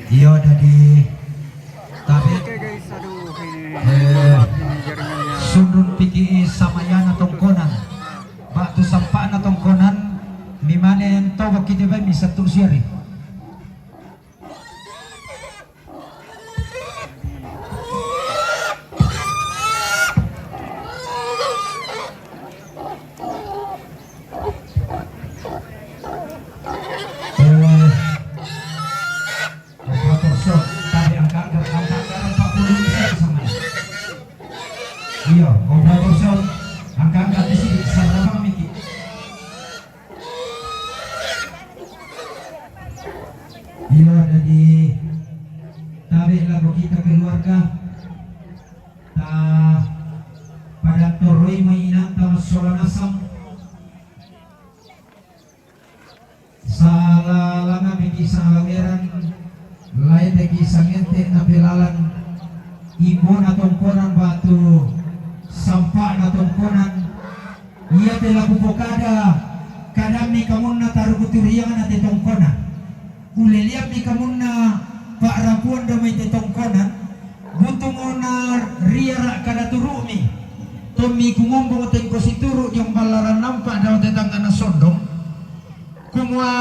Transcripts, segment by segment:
Iya dari tapi Oke guys, aduh ini jaringannya. sundun PGI Samayana Tongkonan Batu Sampana Tongkonan Mimane Toba kita ba misa tu siari iya, operator sound angka-angka di sini sama Miki. Iya, jadi tarik lagu kita keluarga. Pada toroi mainan tamas solanasam. Salalanga Miki sangalangeran lain lagi sangente napilalan ibu na tongkonan batu sampah na tongkonan iya telah bupokada kadang ni kamun na taruh kuturiangan na tongkonan uleliap ni kamun na pak rapuan damai tongkonan butung na riara kada turumi tomi kungombong tengko situru yang balaran nampak daun tetangga na sondong kumwa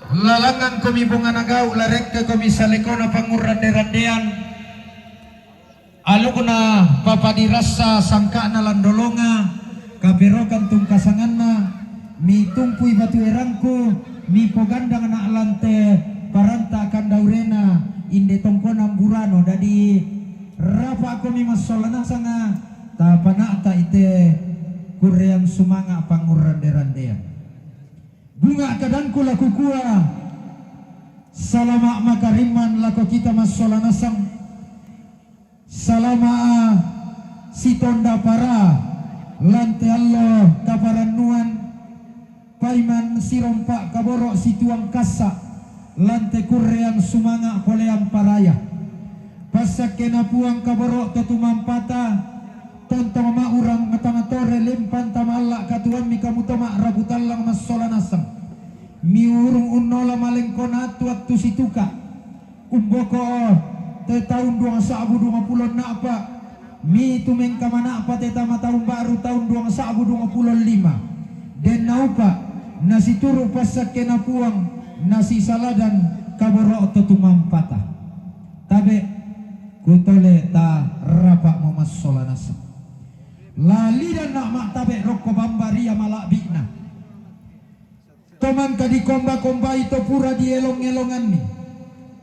lalangan komi bunga nagau larek ke komi salekona pangurande-randean alu kuna papa dirasa sangka na landolonga kaberokan tung kasangan na mi tumpui batu erangku mi pogandang na alante paranta kandaurena inde tongkona burano dadi rapa komi masolana sanga tapana ta ite kureang sumanga pangurande-randean bunga kadangku laku kuah salama makariman laku kita masolana sang salama si tonda para lante Allah kaparanuan paiman si rompak kaborok si tuang kasa lante kureang sumanga koleang paraya pasak kena puang kaborok tetumampata tontong ma urang ngatangatore limpan tamalla katuan mi kamu toma rabutallang masolanasang mi urung unola malengkona waktu situka umboko te tahun 2020 na apa mi tumeng kamana apa te tama tahun baru tahun 2025 den naupa nasi turu pasak kena puang nasi saladan kaboro tetumampata tabe kutole ta rapak mo masolanasang lali dan nak mak tabe rokok bambaria malak bikna toman kadi komba-komba itu pura di elong-elongan ni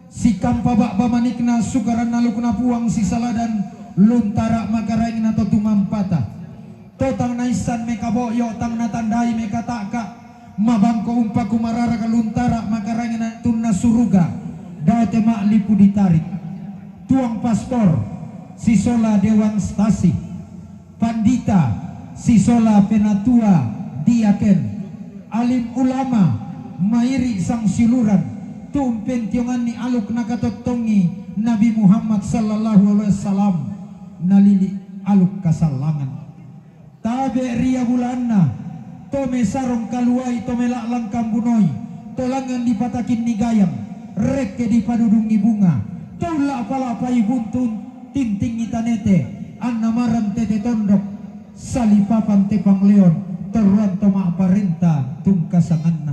si kampabak bamanikna sukaran nalukna puang si saladan luntara makaraing na totumampata totang naisan meka boyo tang natandai meka taka mabangko umpa kumarara kaluntara makaraing na tunna suruga daote mak lipu ditarik tuang pastor si sola dewan stasi pandita sisola penatua diaken alim ulama mairi sang siluran tumpen tiongan ni aluk nakatotongi Nabi Muhammad sallallahu alaihi wasallam nalili aluk kasalangan tabe ria bulanna tome sarong kaluai tome laklang kambunoi tolangan dipatakin ni gayam reke dipadudungi bunga tolak palapai buntun tinting itanete anna marang tete tondok salipapan tepang leon teruan toma parenta tungkasanganna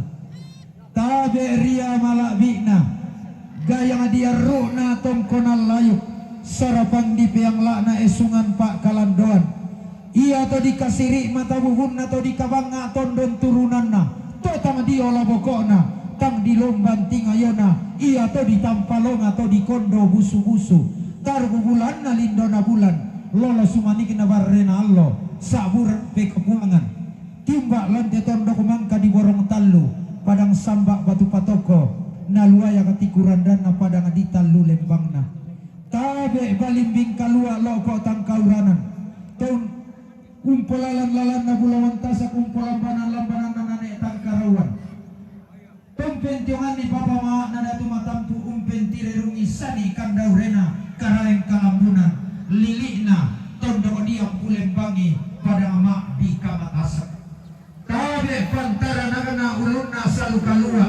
tabe ria malabina gayang dia runa tongkonal layuk sarapang di peang lakna esungan pak kalandoan iya to dikasiri mata buhun atau dikabanga tondon turunanna to tang diola bokona tang dilomban tingayona iya to ditampalong atau dikondo busu-busu targu bulan na lindona bulan lola sumani kena barrena Allah sabur pe kepuangan timbak lante tondok mangka di borong tallu padang sambak batu patoko naluaya katikuran dana padang di tallu lembangna tabe balimbing kalua loko tangkauranan tahun umpolalan-lalan na bulawan tasa kumpolambanan-lambanan na nane tangkarawan tumpen tiongan ni papa ma na datu matampu umpen tirerung isani kandaurena karaeng kaambunan lilikna tondok dia pulembangi pada amak di kamatasak tabe pantara nagana ulunna salu kalua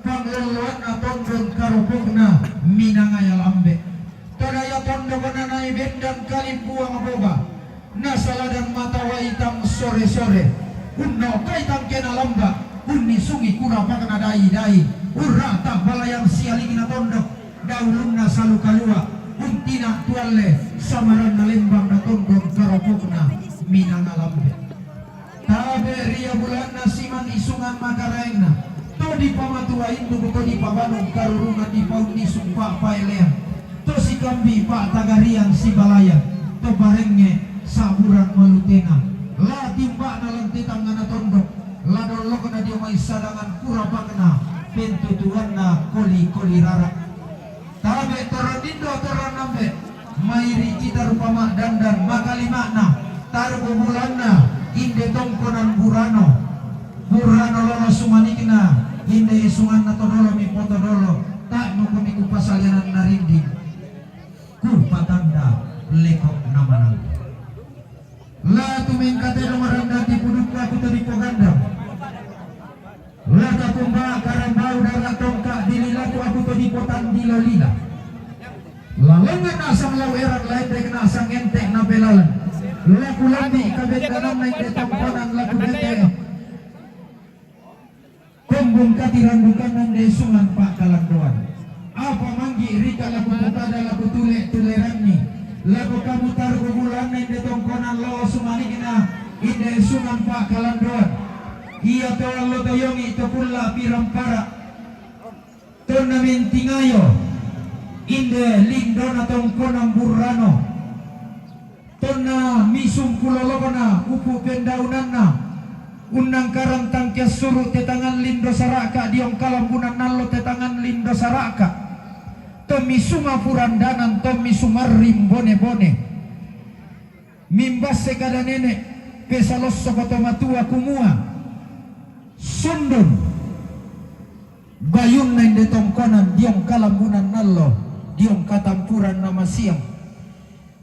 pangluluan na tondon karupugna minangaya lambe todaya tondo kana nai bendan kalimpuang boba nasaladang mata waitang sore-sore unno kaitang kena lamba unni sungi kura pakana dai urra tak balayang sialingina tondok daulunna salu kalua untina tualle samaran lembang na tondon karupugna minanga lambe tabe ria bulanna siman isungan makaraengna to di pamatua induk to di pabanong karurungan di pauni sumpa paelean to si kambi pak tagariang si balayan to barenge saburan malutena la timba na lantetang ngana tondok la dolok na dia mai sadangan pura pakna pentutuan na koli rara tabe torodindo toranambe mairi kita rupama dandan makali makna taruh bulanna inde tongkonan burano lolo sumanikna inde isungan na todolo mi potodolo tak no kami ku pasalianan narindi ku patanda lekok namanang la tumingkate nomoranda di puduk aku tadi poganda la takumba karambau darat tongka dililaku aku tadi potan dilolila lalengan asang laweran lain dek asang entek na belalan laku lambi kabet kanam naik ke tampanan laku bete kombung katiran bukanan desungan pak kalandoan apa manggi rika laku putada laku tuleranni laku kamu taruh bulan naik de tongkonan lo sumanikina inde sungan pak kalandoan iya toang lo toyongi to pula pirampara turnamen tingayo inde lindona tongkonan burrano tona misum kulolokona upu pendaunanna unang karang tangkes suruh tetangan lindo saraka diong kalambunan nallo tetangan lindo saraka to misuma furandanan to misumarim bone mimbas sekada nenek pesalos sokoto matua kumua sundun bayun nain detongkonan diong kalambunan nallo diong katampuran nama siang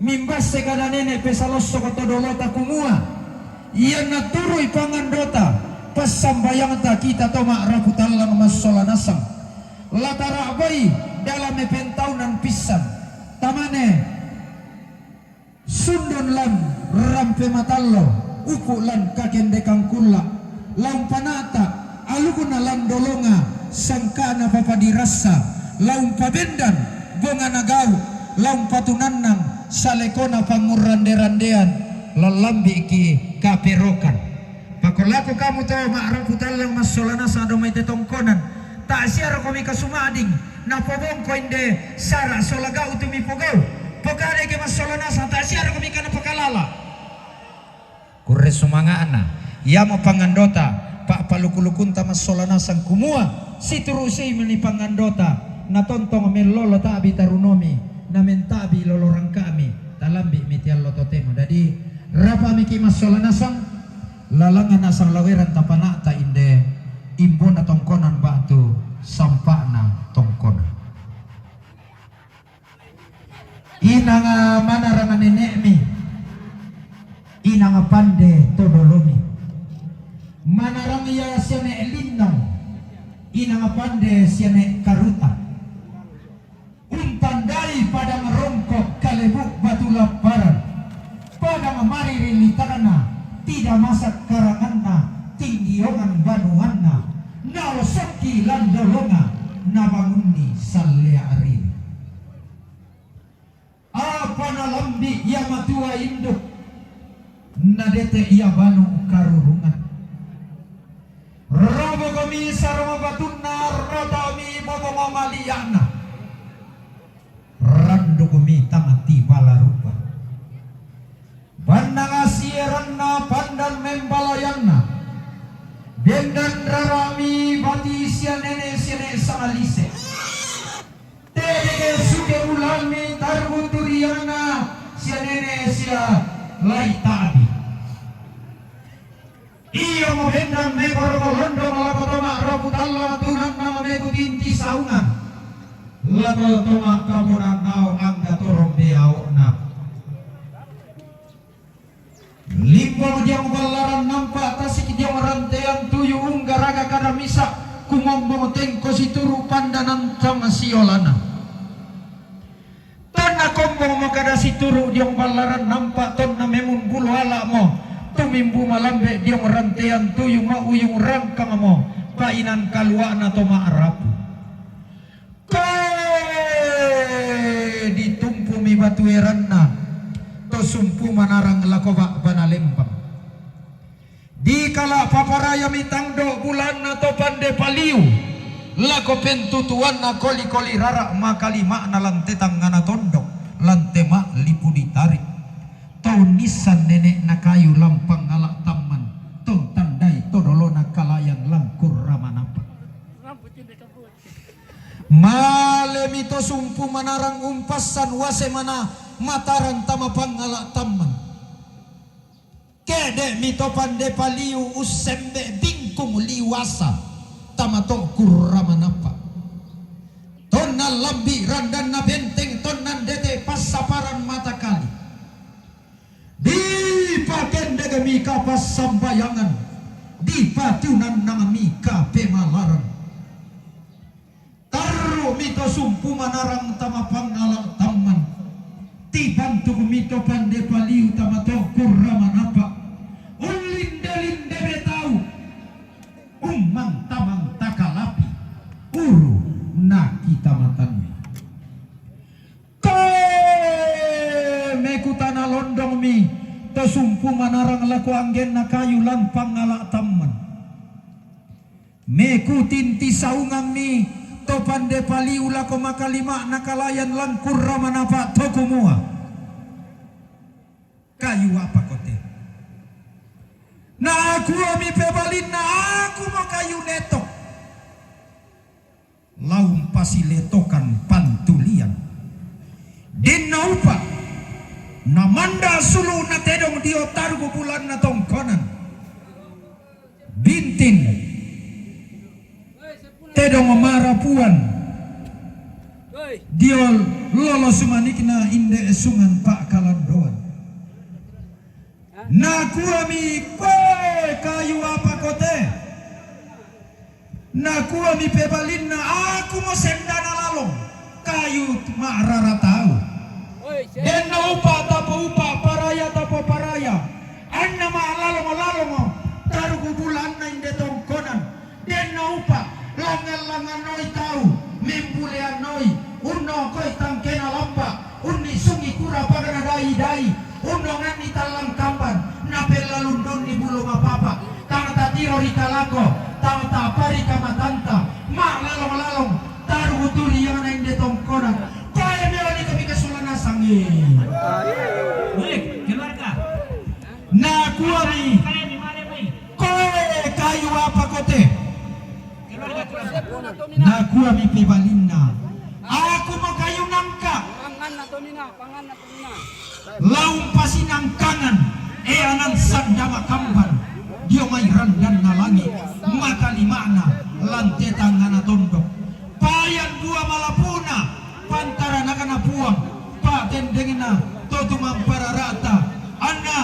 mimbas sekada nenek pesalos sokoto dolota kumua ia naturui pangandota pas sambayang ta kita toma raputalang masolanasang latara abai dalam pentaunan pisan tamane sundon lan rampe matallo upu lan kakendekang kula laum panata alukuna lan dolonga sangkana papadirasa laum pabendan bonga nagau laum patunannang salekona pangurande-randean lalambi ki kaperokan pakolaku kamu tahu ma'rafu talang masolana sa domay tetongkonan tak siara kami kasumading na pobong ko inde sara solagau tumi pogaw pagare ke masolana sa tak siara kami kana pakalala kurre sumanga ana ia mo pangandota pak palukulukun ta masolana sang kumua siturusi meni pangandota na tontong melolo ta bitarunomi na mentabi lolorang kami talambi mitial lototemo dadi rapa miki masolana sang lalangan asang laweran tapanata inde imbona tongkonan batu sampakna tongkonan inanga manarangan nenekmi inanga pande todolomi manarang iya siane lindang inanga pande siane karuta untandai padang rongkok kalebuk batu laparan padang mariri litarana tidak masak karanganna tinggiongan banuanna naosaki landolonga nabangunni salea ari apa nalambi ya matua induk nadete iya banu karurungan robo kami sarama batunna rodami mogongo maliyana randu kami tamati balarupa bandang asieranna pandan membalayanna dendan rarami bati sianene siane sangalise tege suke ulami tarbuturiana sianene sia laitabi iyo mo hendang me korolondo malakotoma raputalla tunan nama me kutinti saungan lato toma kamunan nao angga torong beaokna limpong diang balaran nampak tasik diang rantean tuyu unggaraga kada misa kumombong tengko situru pandanan tang siolana. Tona kombong makada situru diong balaran nampak tona memun bulu ala mo. Tumimbu malambe diong rantean tuyung mauyung rangkang mo. Painan kaluana to maarapu. Ditumpu mi batu eranna. To sumpu manarang lakoba banalembang. Di kala paparaya mitangdo bulan atau pande paliu lako pentutuan na koli rara makali makna lante tangana tondok lante mak lipu ditarik tau nisan nenek na kayu lampang ngalak taman tong tandai todolo na kalayan langkur ramanapa malemito sumpu manarang umpasan wase mana mataran tamapang ngalak taman kede mito pande paliu usembe bingkung liwasa tamato kurramanapa tonna lambi randan na benteng tonnan dete pasaparan mata kali di paken dege mika pas sambayangan di patunan nang mika pemalaran taru mito sumpu manarang tamapang alak taman tibantu mito pande paliu tamato kurramanapa ulinde betau umang tamang takalapi uru nakita matanya mekutana londong mi tosumpu manarang laku anggen na kayu lampang ngalak taman mekutin tisaungang mi to pande paliu lako makalima nakalayan langkur ramanapa tokumua kayu apa kote na aku ami pebalin na aku mau kayu letok laum pasi letokan pantulian din na upa na manda sulu na tedong diotar bulan na tongkonan bintin tedong marapuan diol lolo sumanik na inde esungan pak kalandoan naku ami kayu apa kote naku ami pebalin na aku mau sendana lalong kayu marara tahu den na upa tapo paraya anna ma lalong tarugu bulan na inde tongkonan den na upa langan noi tahu membulean noi unno koi tangkena lampa unni sungi kura pagana dai undongan di talang kampan napel lalundun di bulu mapapa tang tatiro di kalako tang tapari kamatanta mak lalong taruh utuli yang naik di tongkonan kaya mewa di kami kesulana sangi keluarga na kuami kayu apa kote na kuami pebalinna aku mau kayu nangka laung pasinang kangan anan sandama kamban dia mai randan na langit mata limana lante tangana tondok payan dua malapuna pantara nakana puang paten dengena totu mampara rata anna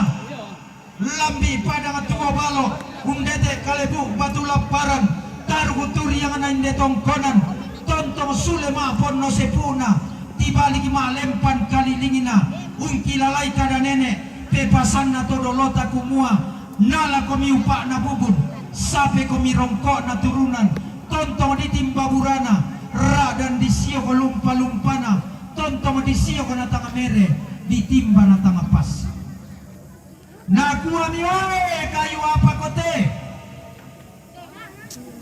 lambi padang tua balok undete kalebu batu laparan targuturi yang inde tongkonan tontong sulema ponno sepuna tibalik malempan kalilingina ungki lalai kada nenek pepasan na todolota kumua nala komi upak na bubun sape komi rongkok na turunan tontong di timba burana ra dan di sio lumpa-lumpana tontong di sio kana tanga mere di timba na tanga pas naku ami kayu apa kote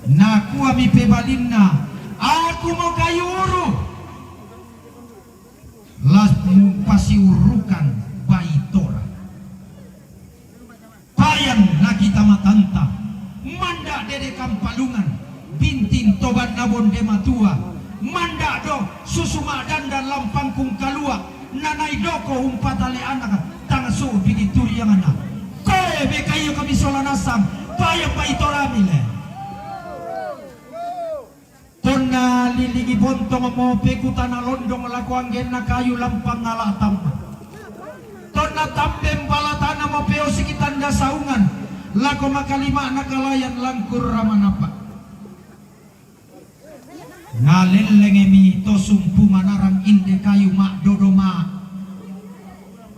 naku ami pebalinna aku mau kayu uru lasmu pasi urukan baitora payan lagi tamatanta manda dede kampalungan bintin tobat nabon dematua manda do susuma dan lampang kung kalua nanai doko umpatale anak tangsu begitu yang anak koe be kayu kami solanasang payang baitora mile tonna lilingi bontong mo pekutana londong laku anggen na kayu lampang ngalah tampa tonna tambem balatana mo peo sikitanda saungan laku makalima nakalayan langkur ramanapa ngalelengemi to sumpu manarang inde kayu mak dodoma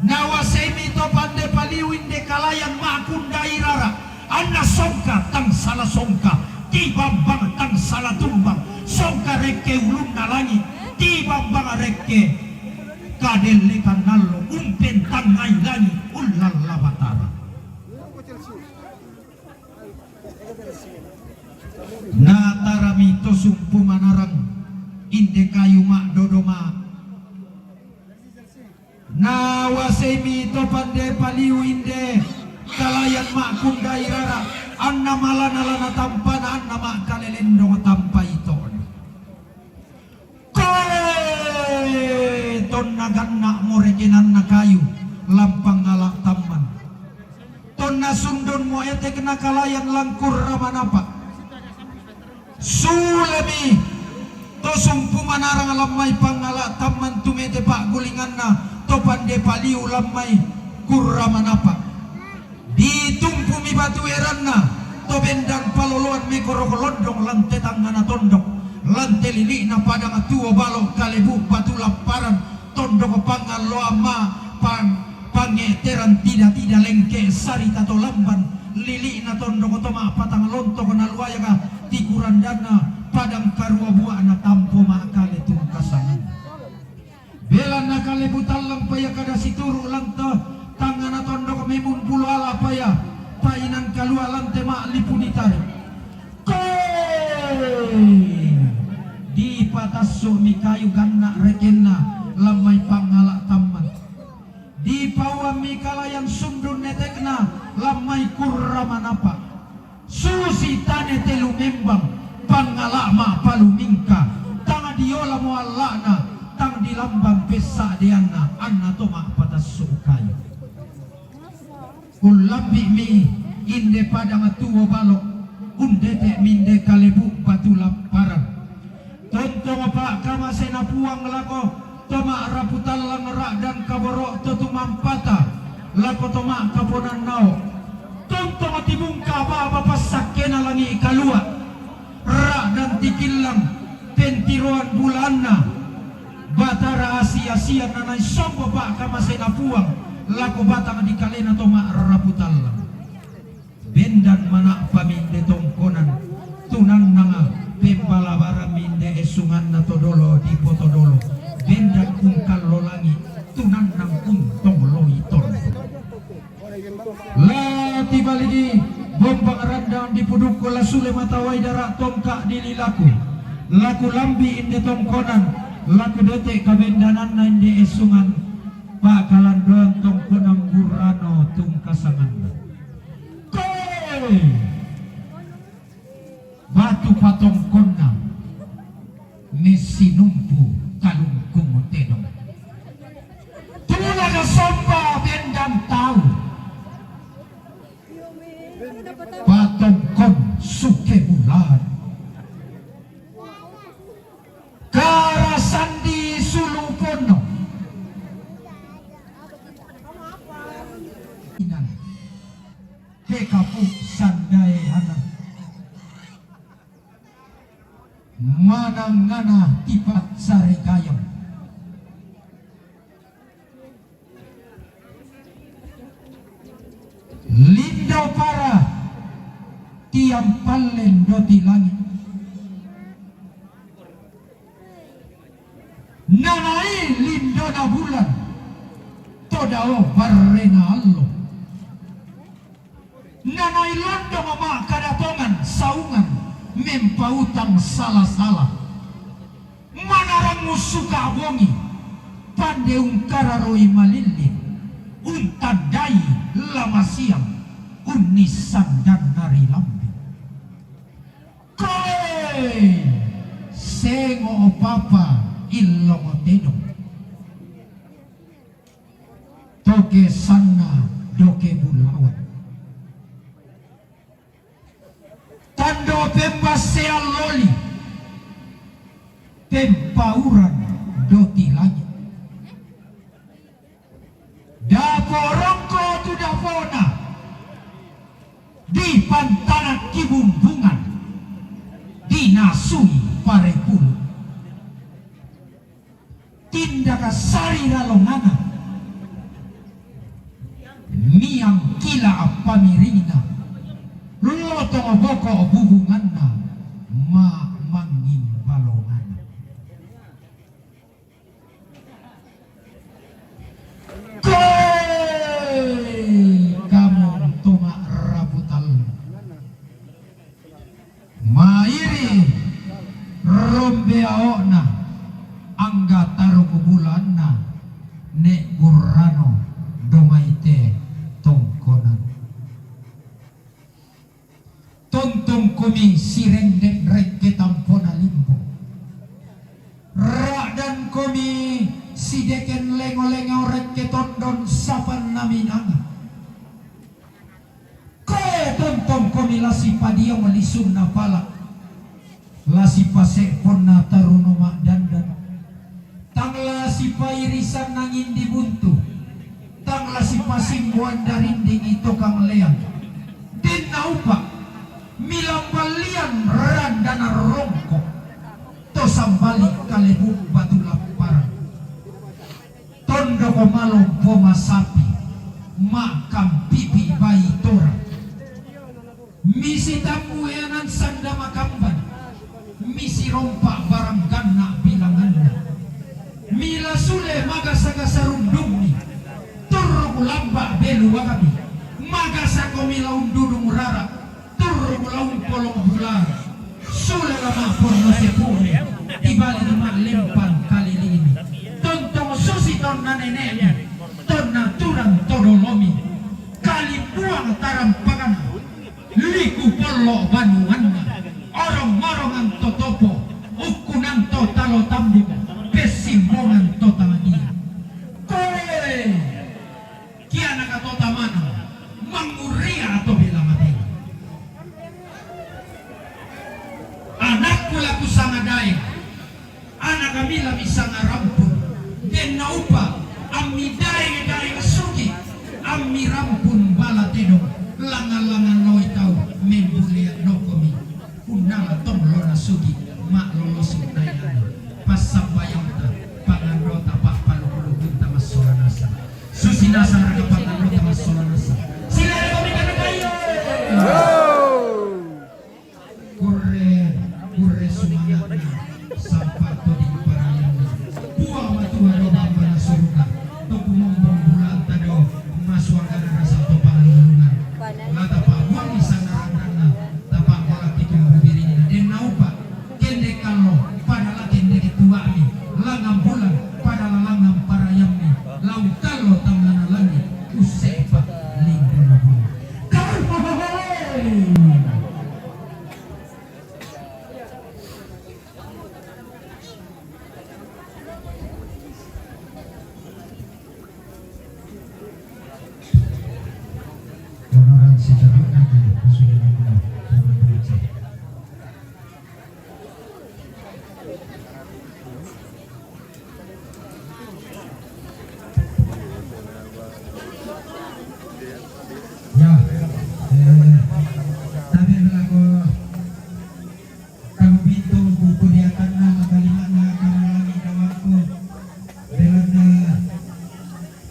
nawasemi to pande paliu inde kalayan mak kundai rara anna songka tang salah songka tibambang tang salah tumbang songka reke ulun nalangi tibambang reke kadelekan nallo umpen tangai langi ulala batara natarami to sumpu manarang inde kayu mak dodoma nawasemi to pande paliu inde kalayan mak kundai rara anna malana lana tampana anna mak kalelendong tampa ito ton naganna mo rekinan na kayu lampang ngalak taman ton nasundon mo ete kena kalayan langkur ramanapa sulemi to sumpu manarang lamay pangala taman tumete pak gulingan na to pande paliu lamay kurramanapa ditumpu mi batu eran na to bendang paloloan mi korokolondong lante tangan tondok lante lili na padang tuo balok kalebu batu laparan tondok pangal loama pangeteran tidak lengke sarita to lamban lili na tondok toma patang lontok na luaya ka tikuran dana padang karua buah na tampo makale tungkasangan bela na kalebu talang paya kada situru lanto tangan na tondok memun pulu ala paya painan kalua lante mak lipunitari di pataso mi kayu ganna rekenna lamai pangala taman di pawa mi kalayan sundun netekna lamai kurramanapa susi tane telu membang pangala ma palu mingka tanga diola mo alana tang di lambang pesa diana anna toma pataso kayu ulambi mi inde padang tuwo balok undete minde kalebu batu laparan tontong pak kama sena puang lako toma raputal langrak dan kaborok totumampata lako toma kaponan nao tontong tibungka apa pasak kena langi kalua rak dan tikilang pentiruan bulanna batara asia nanai sombo pak kama sena puang lako batang di kalena toma raputal bendan mana paminde tongkonan tunang nanga pembala bara minde esungan na todolo di potodolo bendan kungkal lolangi tunang nang untong loiton la tiba lagi bombang randang di puduk kola sule matawai darak tongkak di lilaku laku lambi inde tongkonan laku detek kabendanan na inde esungan bakalan doang tongkonang burano tungkasangan batu patong kona mesinumpu kalungkung tenong tulaga somba bendang tahu patong kon suke bulan karasandi sulupono hekapu sandai anak manangana tipat sare kayang lindo para tiang palen doti langit nanai lindo na bulan todao barrena allo nanai londo mama kadatongan saungan mempautang salah-salah manarang musuka bongi pande ungkararoi malilin untadai lama siang unisan dan nari lambi koe sengo papa ilong tenong toke sana doke bulawan tando pembas seal loli tempauran doti langit daporongko tu dapona di pantanan kibumbungan dinasui parepulu sari lalongana miang kila pamiringna lotong boko hubunganna ma mangin balongana kamu tuma rabutal mairi rombe aona angga taruh bulanna nek burano domaite tongkonan tontong kumi sirenden reke tampona limbo radan kumi sideken lengo-lengo reke tondon sapan naminanga tontong kumi lasi padia melisun na pala lasi pasek ponna taruno mak dandan tangla si pairisan nangin dibuntu tangla si pasimbuan darinding itu kang leang din naupa milang balian randana rongkok to sambalik kalebuk batu laparan tondo komalong poma sapi makam pipi bayi tora misi tamu enan sanda makamban misi rompak barang ganna bilangannya mila sule magasaga sarundungni turru lamba belu wakabi magasako mila undudung rara turru laung polong bular sule lama porno sepune ibali lima lempan kali ini tontong susi ton nanenenya ton naturan todolomi kali buang taram pagana liku polo banuanna orang-orangan totopo ukunan to talo tambuk pesimbongan to tamagia koe kiana ka to tamana manguria atau bila mati anakku laku sangadai anak kami lami sangarampun den naupa ammi dari kesuki ammi rampun bala tedong langan-langan noi tau membulia nokomi unala tonglo nasugi mak lolos unayana pasabayanta pangandota pak palukulugun tamasolanasa susinasa raga pangandota masolanasa sila rekomi kana kayo kurre sumangatna sampai todi parayang buah matua doa mana surga toku mombong bulan tado maswarga rasa to pangalungan lata pa buang isang narandana tapak bola tikum bubirin den naupa kende kalo padala kende ketuami langam bulan padala langam parayamni lau kalo tamlana langit usepa linggo na bulan toleransi terhadap kesulitan bulan ya tapi berlaku kamu pintu buku dia karena magalimana kamu lagi kawanku dengan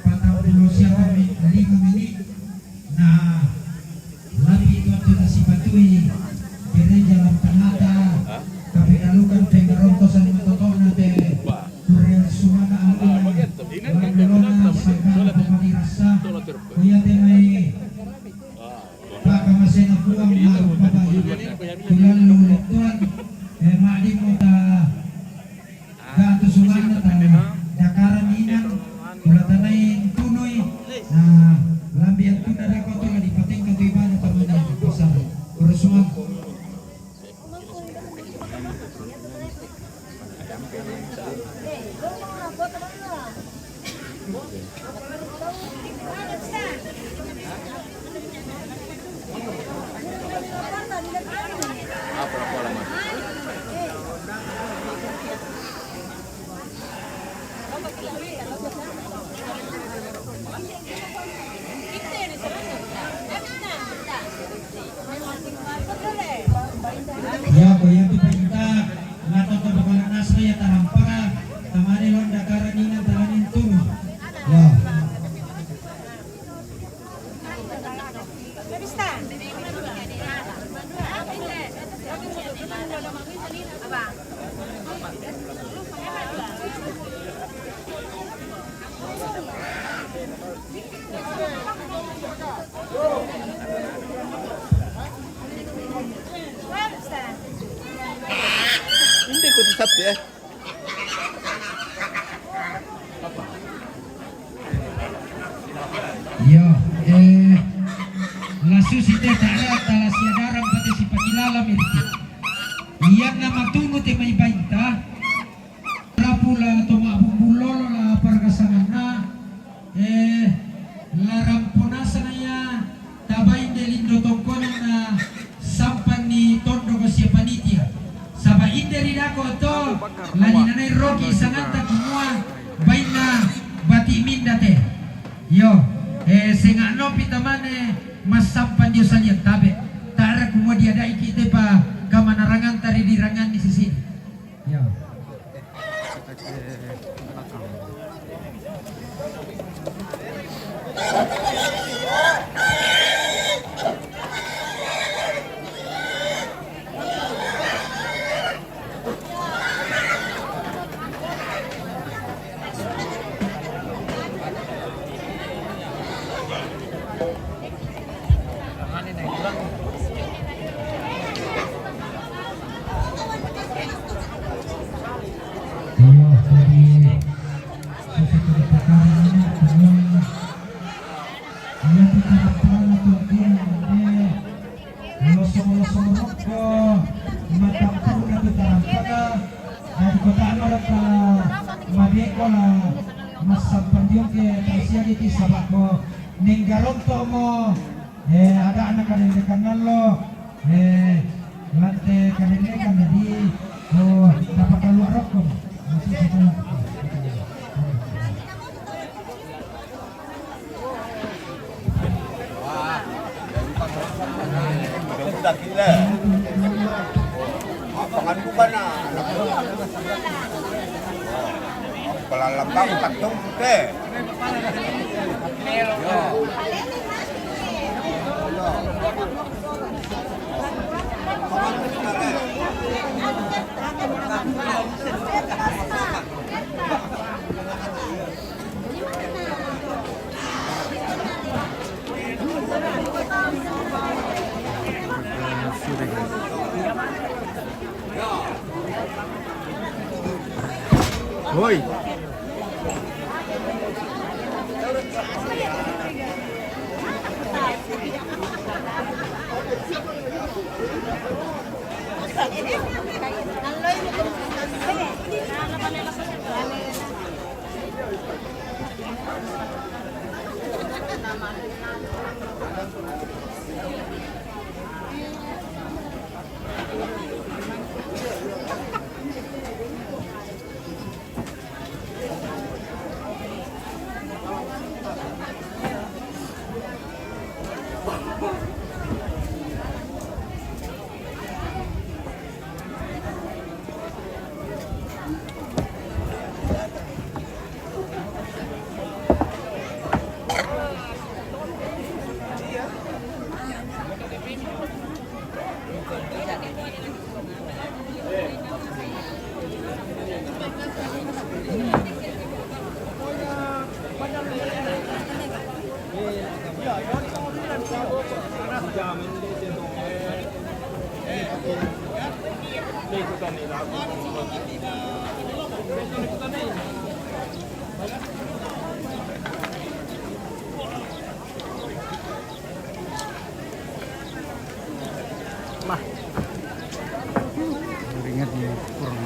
patah dulu siapa 5 menit nah labi itu sudah sipatui gereja Lampanata tapi dalukan pengarontosan matotona te kurel sumana alun lamlona sangkala pemanirasa kuya te may pakamasena puang maru babayu tulan lulituan maadi mo ta gato sumana ta dakaran inang kulatanay tunoy lambi ang tuna na ko di pating katiban na pamana pasar kurusumang ya boya tu perintah ngato to bakalan nasra ya tarampara tamani lon dakaran ina tarani Hindi ko sabi eh. Yo, la susciterà dalla siadara pati si pakilala mirti. Iyan na matungot may baita. Rapula to mabubulolo la pargasangan na. La rampunasa na ya tabay delindo tongkonan na sampan ni tondo ko siya panitia. Saba inderi dako to lani nanay Rocky sanganta kumua bain na bati mindate. Yo, senga no pitamane mas sampan dia salian tabe. Tara kumua dia dai kita pa kamanarangan tari dirangan di sisi. Yo. Ninggaronto mo ada anak kanilikan lo lante kanilikan jadi dapat keluar rokok masih sekolah. Udah gila. Apangan bukan na. Pelalambang patung deh. Hoi. Mah. Ringannya kurang.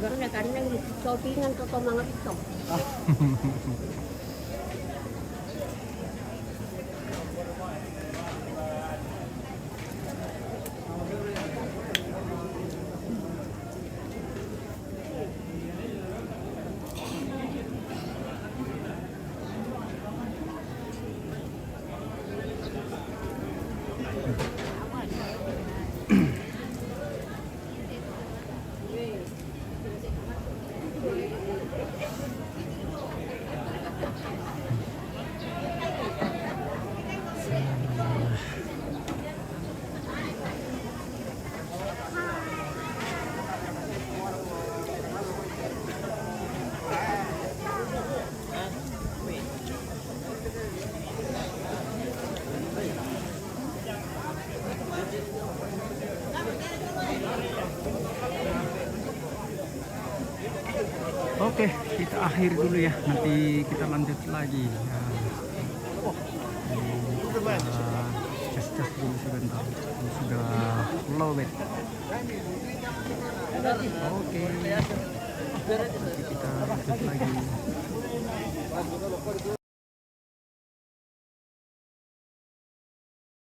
Baru na karena shoppingan ko mga ito. akhir dulu ya, nanti kita lanjut lagi ya. Cas dulu sebentar, ini sudah lowet. Oke, nanti kita lanjut lagi.